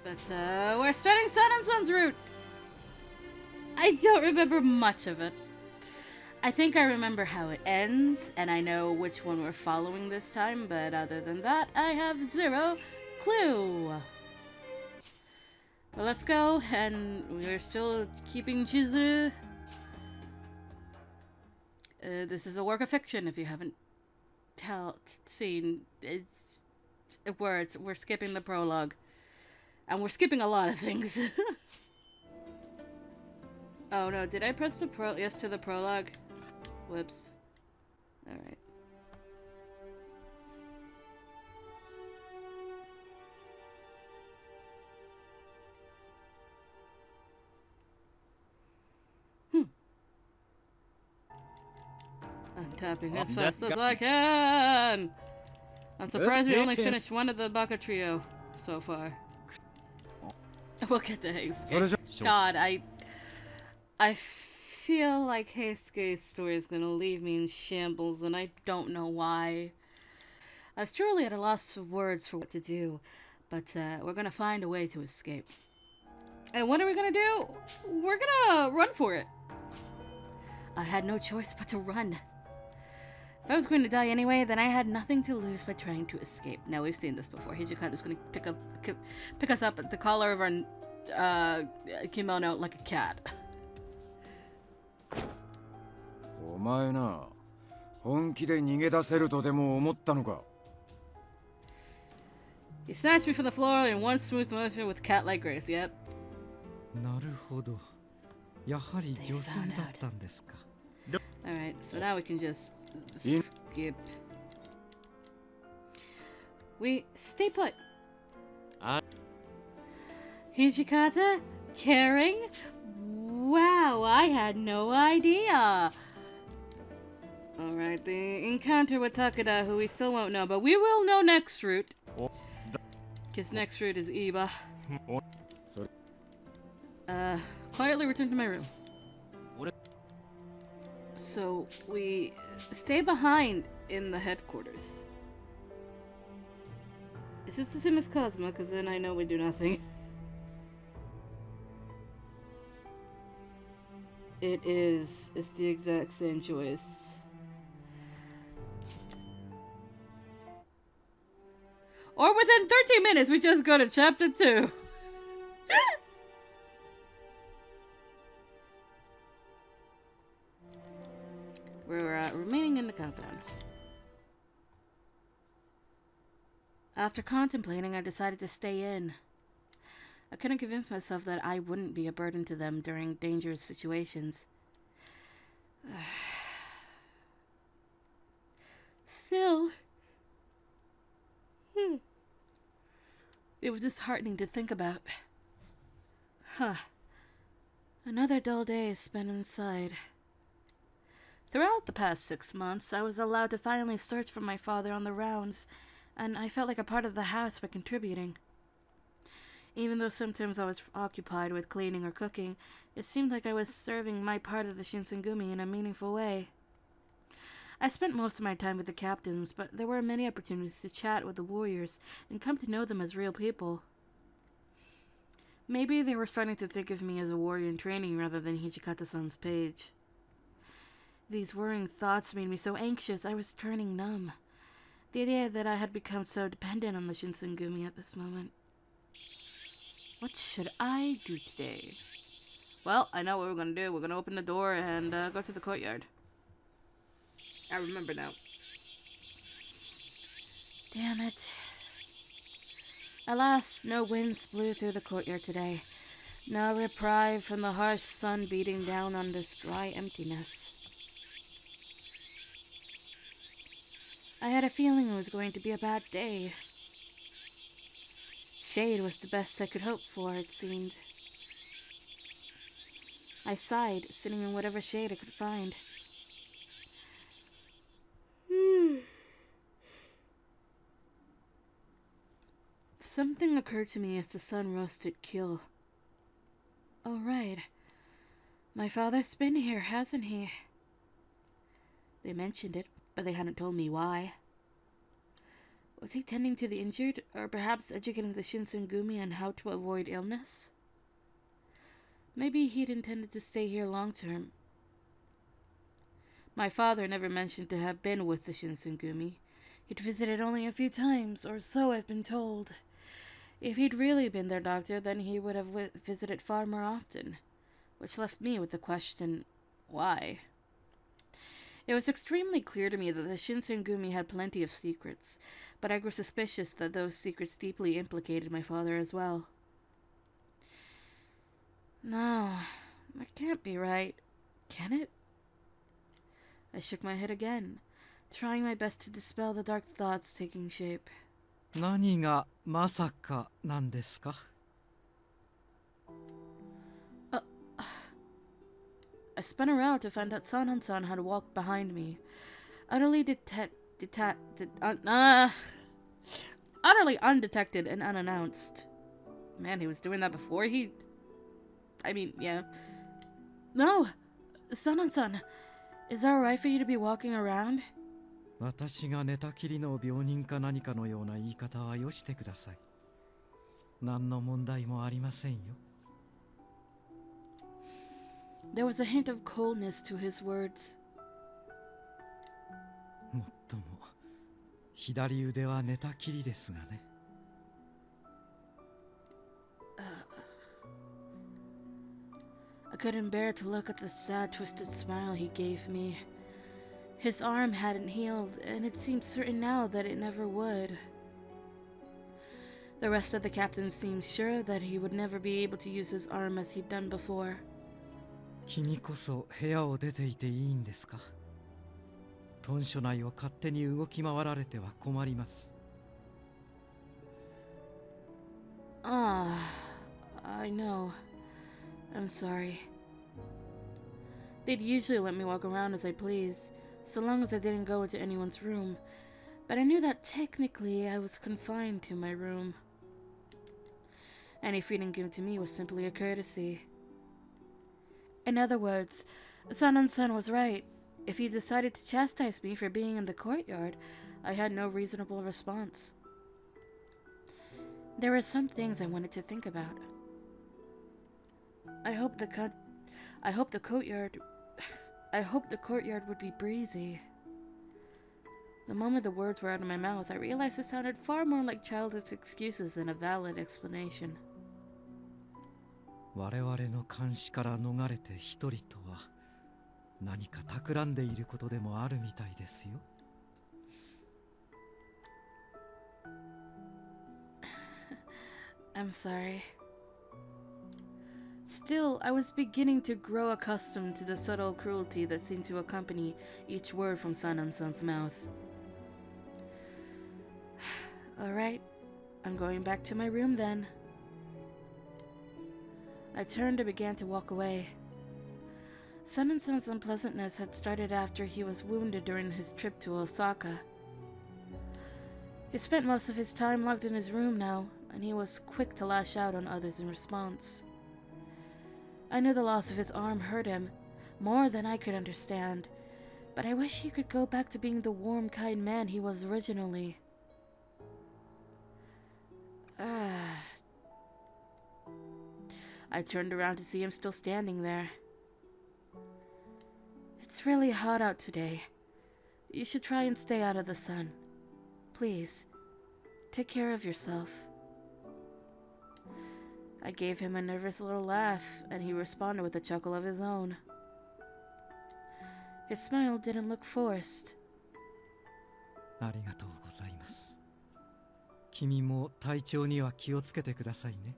But we're starting Sanan's route. I don't remember much of it. I think I remember how it ends, and I know which one we're following this time, but other than that, I have zero clue. Well, let's go, and we're still keeping Chizu. This is a work of fiction, if you haven't seen. It's words. We're skipping the prologue. And we're skipping a lot of things. Oh no, did I press the yes to the prologue? Whoops. Alright. I'm tapping as fast as I can! I'm surprised we only finished one of the Baka trio so far. We'll get to Heisuke. God, I feel like Heisuke's story is gonna leave me in shambles, and I don't know why. I was truly at a loss of words for what to do, but we're gonna find a way to escape. And what are we gonna do? We're gonna run for it. I had no choice but to run. If I was going to die anyway, then I had nothing to lose by trying to escape. Now, we've seen this before. Hijikata's going to pick us up at the collar of our kimono like a cat. He snatched me from the floor in one smooth motion with cat-like grace. Yep. Alright, so now we can just skip. We stay put. Hijikata? Caring? Wow, I had no idea. Alright, the encounter with Takeda, who we still won't know, but we will know next route. Because next route is Iba. Quietly return to my room. So, we stay behind in the headquarters. Is this the same as Cosmo? Because then I know we do nothing. It is. It's the exact same choice. Or within 13 minutes, we just go to chapter 2. We're remaining in the compound. After contemplating, I decided to stay in. I couldn't convince myself that I wouldn't be a burden to them during dangerous situations. Still, it was disheartening to think about. Another dull day is spent inside. Throughout the past 6 months, I was allowed to finally search for my father on the rounds, and I felt like a part of the house by contributing. Even though sometimes I was occupied with cleaning or cooking, it seemed like I was serving my part of the Shinsengumi in a meaningful way. I spent most of my time with the captains, but there were many opportunities to chat with the warriors and come to know them as real people. Maybe they were starting to think of me as a warrior in training rather than Hijikata-san's page. These worrying thoughts made me so anxious I was turning numb. The idea that I had become so dependent on the Shinsengumi at this moment. What should I do today? Well, I know what we're going to do. We're going to open the door and go to the courtyard. I remember now. Damn it. Alas, no winds blew through the courtyard today. No reprieve from the harsh sun beating down on this dry emptiness. I had a feeling it was going to be a bad day. Shade was the best I could hope for, it seemed. I sighed, sitting in whatever shade I could find. Something occurred to me as the sun rose to kill. Oh, right. My father's been here, hasn't he? They mentioned it, but they hadn't told me why. Was he tending to the injured, or perhaps educating the Shinsengumi on how to avoid illness? Maybe he'd intended to stay here long term. My father never mentioned to have been with the Shinsengumi. He'd visited only a few times, or so I've been told. If he'd really been their doctor, then he would have visited far more often, which left me with the question, why? It was extremely clear to me that the Shinsengumi had plenty of secrets, but I grew suspicious that those secrets deeply implicated my father as well. No, that can't be right. Can it? I shook my head again, trying my best to dispel the dark thoughts taking shape. 何がまさかなんですか? I spun around to find that Sanan-san had walked behind me, utterly utterly undetected and unannounced. Man, he was doing that before yeah. No! Sanan-san, is that alright for you to be walking around? 私が寝たきりの病人か何かのような言い方はよしてください。何の問題もありませんよ。There was a hint of coldness to his words. もっとも、左腕は寝たきりですがね。I couldn't bear to look at the sad, twisted smile he gave me. His arm hadn't healed, and it seemed certain now that it never would. The rest of the captains seemed sure that he would never be able to use his arm as he'd done before. 君こそ部屋を出ていていいんですか? 屯所内を勝手に動き回られては困ります。I know. I'm sorry. They'd usually let me walk around as I please, so long as I didn't go into anyone's room, but I knew that technically I was confined to my room. Any freedom given to me was simply a courtesy. In other words, Sanan-san was right. If he decided to chastise me for being in the courtyard, I had no reasonable response. There were some things I wanted to think about. I hope the courtyard would be breezy. The moment the words were out of my mouth, I realized it sounded far more like childish excuses than a valid explanation. 我々の監視から逃れて一人とは何か企んでいることでもあるみたいですよ。I'm sorry. Still, I was beginning to grow accustomed to the subtle cruelty that seemed to accompany each word from Sanan-san's mouth. Alright, I'm going back to my room then. I turned and began to walk away. Sanan-san's unpleasantness had started after he was wounded during his trip to Osaka. He spent most of his time locked in his room now, and he was quick to lash out on others in response. I knew the loss of his arm hurt him, more than I could understand, but I wish he could go back to being the warm, kind man he was originally. I turned around to see him still standing there. It's really hot out today. You should try and stay out of the sun. Please, take care of yourself. I gave him a nervous little laugh, and he responded with a chuckle of his own. His smile didn't look forced. ありがとうございます。君も体調には気をつけてくださいね。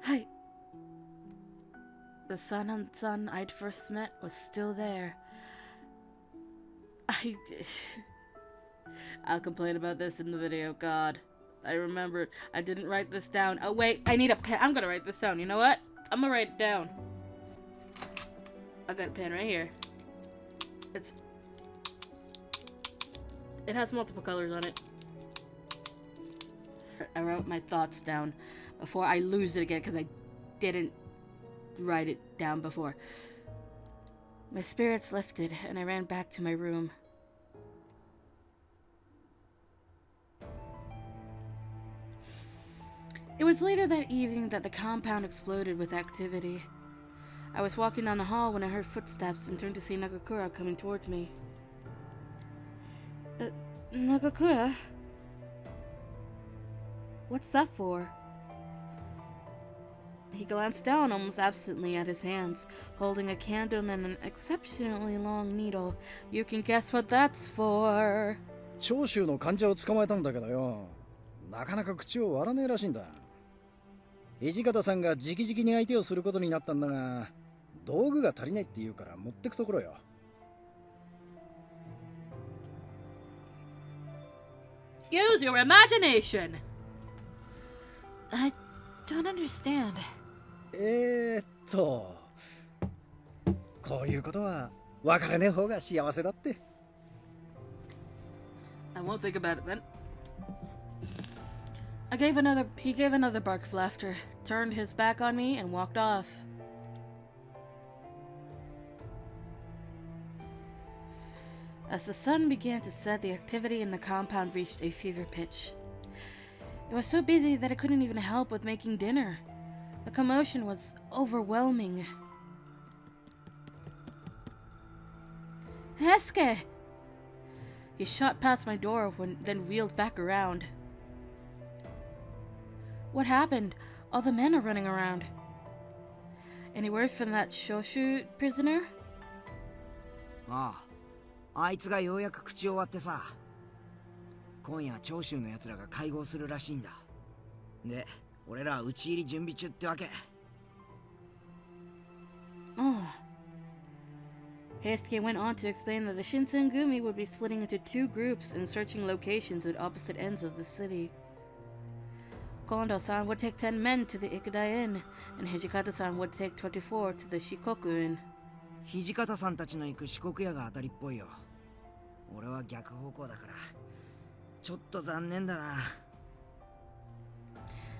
Hi. The Sanan-san I'd first met was still there. I'll complain about this in the video. God, I remembered. I didn't write this down. Oh wait, I need a pen. I'm gonna write this down. You know what? I'm gonna write it down. I got a pen right here. It has multiple colors on it. I wrote my thoughts down before I lose it again because I didn't write it down before. My spirits lifted and I ran back to my room. It was later that evening that the compound exploded with activity. I was walking down the hall when I heard footsteps and turned to see Nagakura coming towards me. Nagakura? What's that for? He glanced down almost absently at his hands, holding a candle and an exceptionally long needle. You can guess what that's for. 長州の患者を捕まえたんだけどよ。なかなか口を割らねえらしいんだ。土方さんが直々に相手をすることになったんだが、道具が足りないって言うから持ってくところよ。Use your imagination! I don't understand. こういうことは分からねえ方が幸せだって。I won't think about it then. He gave another bark of laughter, turned his back on me, and walked off. As the sun began to set, the activity in the compound reached a fever pitch. It was so busy that I couldn't even help with making dinner. The commotion was overwhelming. Hesuke! He shot past my door, then wheeled back around. What happened? All the men are running around. Any word from that Shoshu prisoner? ああ、あいつがようやく口を割ってさ。今夜長州の奴らが会合するらしいんだ。で、俺らは討ち入り準備中ってわけ。Oh. Heisuke went on to explain that the Shinsengumi would be splitting into two groups and searching locations at opposite ends of the city. Kondo-san would take 10 men to the Ikeda Inn, and Hijikata-san would take 24 to the Shikoku Inn. 土方さんたちの行く四国屋が当たりっぽいよ。俺は逆方向だから、ちょっと残念だな。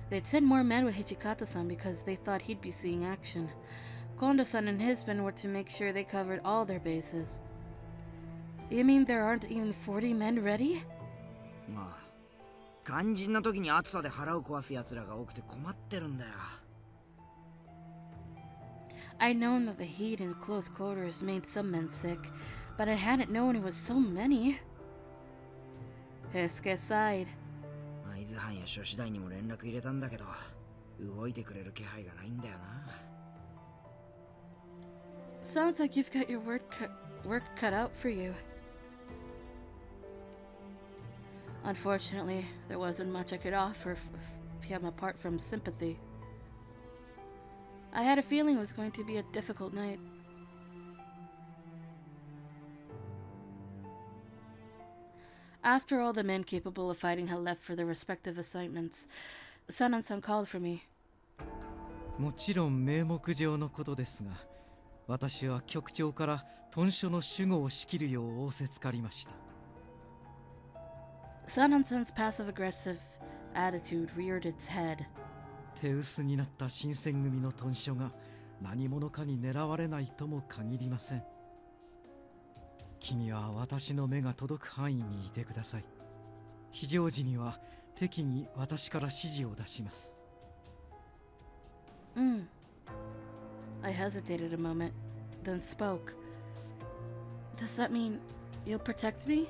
They'd send more men with Hijikata-san because they thought he'd be seeing action. Kondo-san and his men were to make sure they covered all their bases. You mean there aren't even 40 men ready? まあ、肝心な時に暑さで腹を壊す奴らが多くて困ってるんだよ。I'd known that the heat in close quarters made some men sick, but I hadn't known it was so many. Heisuke sighed. 会津藩や諸次第にも連絡入れたんだけど、動いてくれる気配がないんだよな。Sounds like you've got your work cut out for you. Unfortunately, there wasn't much I could offer him apart from sympathy. I had a feeling it was going to be a difficult night. After all the men capable of fighting had left for their respective assignments, Sanan-san called for me. もちろん名目上のことですが、私は局長から屯所の守護を仕切るよう仰せつかりました。Sanan-san's passive-aggressive attitude reared its head. 手薄になった新選組の屯所が何者かに狙われないとも限りません。君は私の目が届く範囲にいてください。非常時には適宜私から指示を出します。I hesitated a moment, then spoke. Does that mean you'll protect me?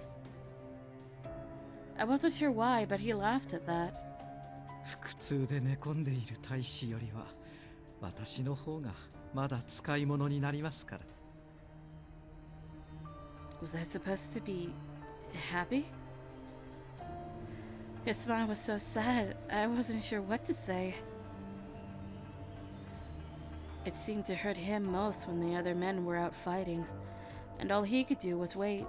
I wasn't sure why, but he laughed at that. 腹痛で寝込んでいる大使よりは私の方がまだ使い物になりますから。Was I supposed to be happy? His smile was so sad, I wasn't sure what to say. It seemed to hurt him most when the other men were out fighting, and all he could do was wait.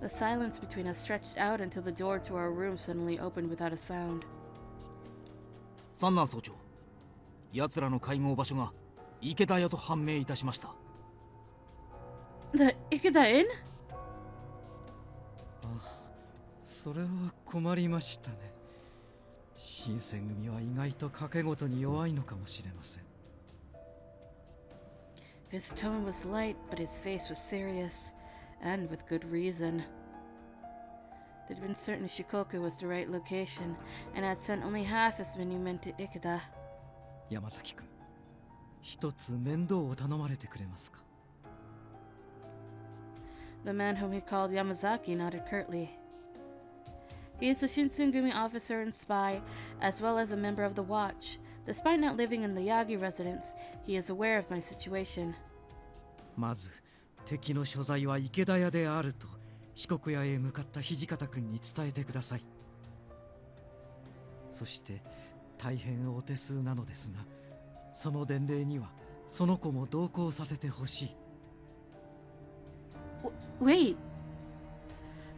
The silence between us stretched out until the door to our room suddenly opened without a sound. 三男総長、奴らの会合場所が池田屋と判明いたしました。The Ikeda Inn? それは困りましたね。新選組は意外と賭け事に弱いのかもしれません。His tone was light, but his face was serious, and with good reason. They'd been certain Shikoku was the right location, and had sent only half as many men to Ikeda. 山崎君、一つ面倒を頼まれてくれますか？ The man whom he called Yamazaki nodded curtly. He is a Shinsengumi officer and spy, as well as a member of the Watch. Despite not living in the Yagi residence, he is aware of my situation. まず敵の所在は池田屋であると四国屋へ向かった土方君に伝えてください。そして大変お手数なのですが、その伝令にはその子も同行させてほしい。Wait!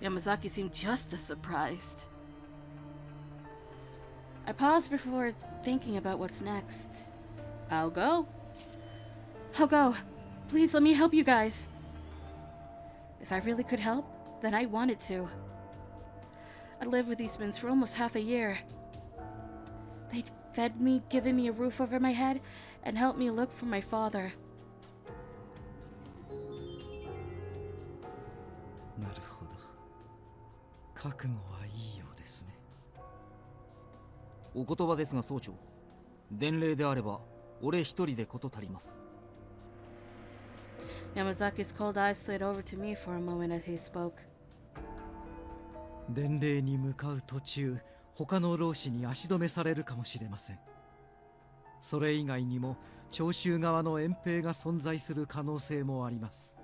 Yamazaki seemed just as surprised. I paused before thinking about what's next. I'll go. Please let me help you guys. If I really could help, then I wanted to. I lived with these men for almost half a year. They'd fed me, given me a roof over my head, and helped me look for my father. なるほど。覚悟はいいようですね。お言葉ですが総長、伝令であれば俺一人で事足ります。Yamazaki's cold eyes slid over to me for a moment as he spoke. 伝令に向かう途中、他の浪士に足止めされるかもしれません。それ以外にも長州側の遠兵が存在する可能性もあります。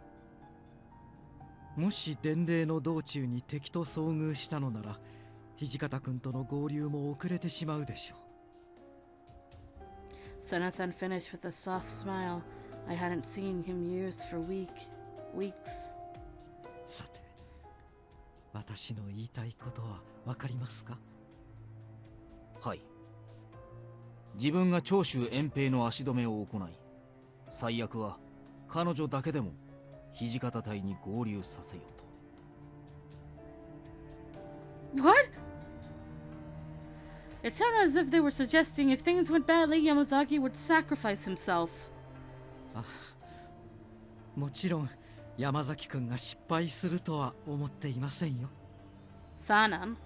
もし伝令の道中に敵と遭遇したのなら、土方君との合流も遅れてしまうでしょう。Sanan-san finished with a soft smile. I hadn't seen him use for weeks. さて、私の言いたいことはわかりますか？はい。自分が長州遠兵の足止めを行い、最悪は彼女だけでも土方隊に合流させようと。What? It sounded as if they were suggesting if things went badly, Yamazaki would sacrifice himself. あ、もちろん山崎君が失敗するとは思っていませんよ。Sanan,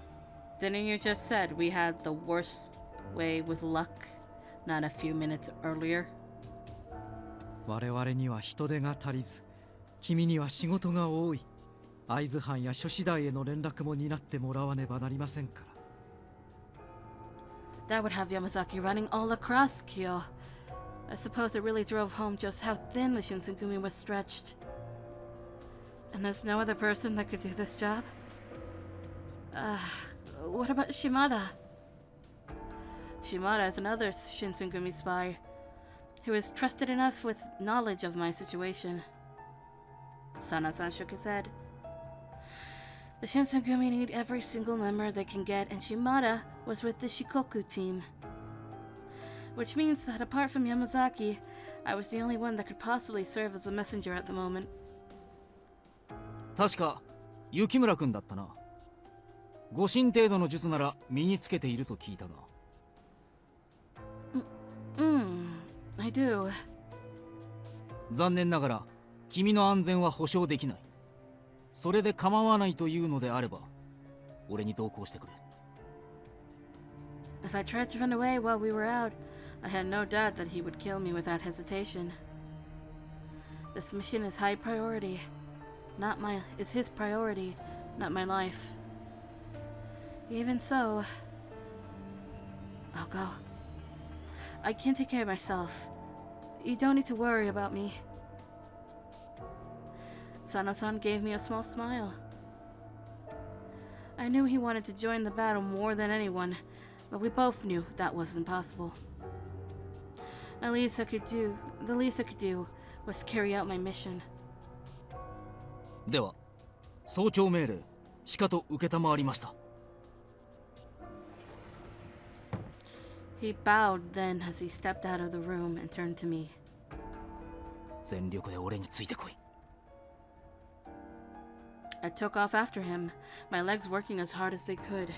didn't you just said we had the worst way with luck not a few minutes earlier? 我々には人手が足りず、君には仕事が多い。会津藩や諸子代への連絡も担ってもらわねばなりませんから。That would have Yamazaki running all across Kyo. I suppose it really drove home just how thin the Shinsengumi was stretched. And there's no other person that could do this job? What about Shimada? Shimada is another Shinsengumi spy, who is trusted enough with knowledge of my situation. Sana-san shook his head. The Shinsengumi need every single member they can get, and Shimada was with the Shikoku team. Which means that apart from Yamazaki, I was the only one that could possibly serve as a messenger at the moment. 確か雪村君だったな。護身程度の術なら身につけていると聞いたが。I do. 残念ながら君の安全は保証できない。それで構わないというのであれば、俺に同行してくれ。If I tried to run away while we were out, I had no doubt that he would kill me without hesitation. This mission is high priority. It's his priority, not my life. Even so, I'll go. I can take care of myself. You don't need to worry about me. Sana-san gave me a small smile. I knew he wanted to join the battle more than anyone, but we both knew that wasn't possible. The least I could do was carry out my mission. では、総長命令、しかと承りました。He bowed then as he stepped out of the room and turned to me. 全力で俺についてこい。I took off after him, my legs working as hard as they could.